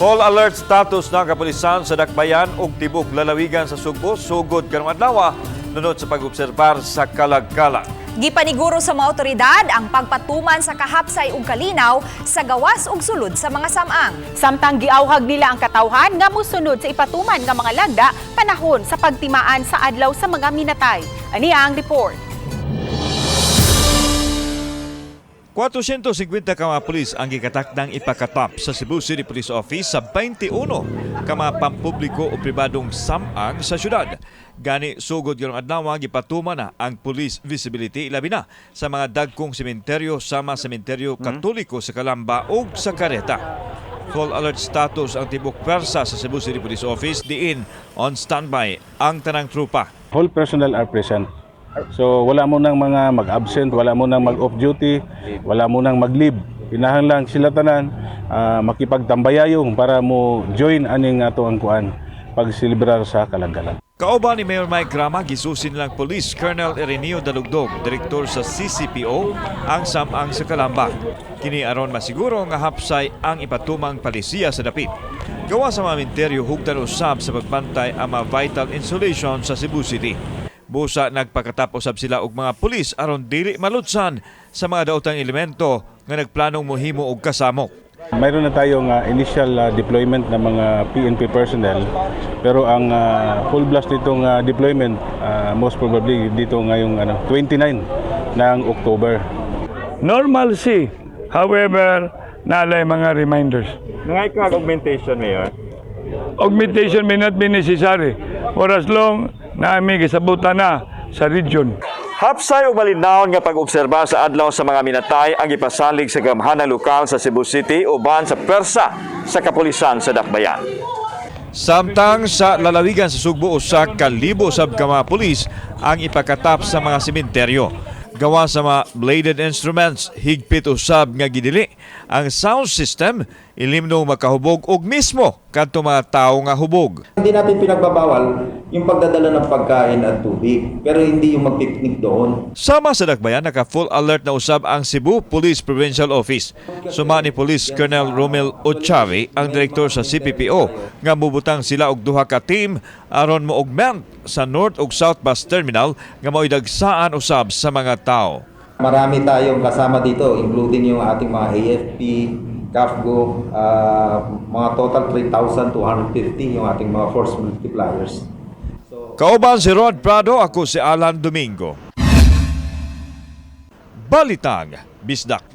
Full alert status ng kapulisan sa Dakbayan ug tibok lalawigan sa Sugbo sugod karong adlaw nunod sa pag-obserbar sa kalag-kalag. Gipaniguro sa mga otoridad ang pagpatuman sa kahapsay ug kalinaw sa gawas ug sulod sa mga samang. Samtang giawhag nila ang katawhan nga mosunod sa ipatuman nga mga lagda panahon sa pagtimaan sa adlaw sa mga minatay. Aniya ang report. 450 ka mga pulis ang gikatakdang ipakatap sa Cebu City Police Office sa 21 ka mga pampubliko o pribadong samang sa syudad. Gani sugod karong adlaw gipatuman na ang police visibility labi na sa mga dagkong sementeryo sama sementeryo Katoliko sa Calamba ug sa Careta. Full alert status ang tibok pwersa sa Cebu City Police Office diin on standby ang tanang trupa. Whole personnel are present. So wala mo nang mga mag-absent, wala mo nang mag-off duty, wala mo nang mag-leave. Kinahanglan sila tanan makipagtambayayong para mo join aning ato ang kuan pagselebrar sa kalagalan. Kauban ni Mayor Mike Grama, gisusin lang Police Colonel Ireneo Dalugdog, direktor sa CCPO, ang samang sa Calamba. Kini aron masiguro nga hapsay ang ipatumang palisiya sa dapit. Gawa sa mga menteryo hugdan usab sa pagbantay ang mga vital installation sa Cebu City. Busa nagpakatapos sab sila og mga pulis aron dili malutsan sa mga daotang elemento nga nagplanong mohimo og kasamok. Mayroon na tayong initial deployment ng mga PNP personnel, pero ang full blast nitong deployment most probably dito ngayong 29 ng October. Normalcy, however, nalay mga reminders. Nangay augmentation, Mayor? Augmentation may not be necessary for as long na may gisabutan na sa region. Hapsay ug malinaw nga pag-obserba sa adlaw sa mga minatay ang ipasalig sa gamhanan lokal sa Cebu City uban sa pwersa sa kapulisan sa Dakbayan. Samtang sa lalawigan sa Sugbo usa ka libo sab ka mga pulis ang ipakatap sa mga sementeryo. Gawa sa mga bladed instruments, higpit usab nga gidili ang sound system ilimno makahubog og mismo kadto mga tawo nga hubog. Hindi natin pinagbabawal yung pagdadala ng pagkain at tubig, pero hindi yung magpipiknik doon. Sama sa Dakbayan, naka-full alert na usab ang Cebu Police Provincial Office. Suma ni Police Colonel Romel Ochavi, ang direktor sa CPPO, nga mubutang sila og duha ka team aron mo-augment sa North ug South Bus Terminal nga maidagsaan usab sa mga tao. Marami tayong kasama dito, including yung ating mga AFP, CAFGO, mga total 3,250 yung ating mga force multipliers. Kauban si Rod Prado, ako si Alan Domingo. Balitang Bisdak.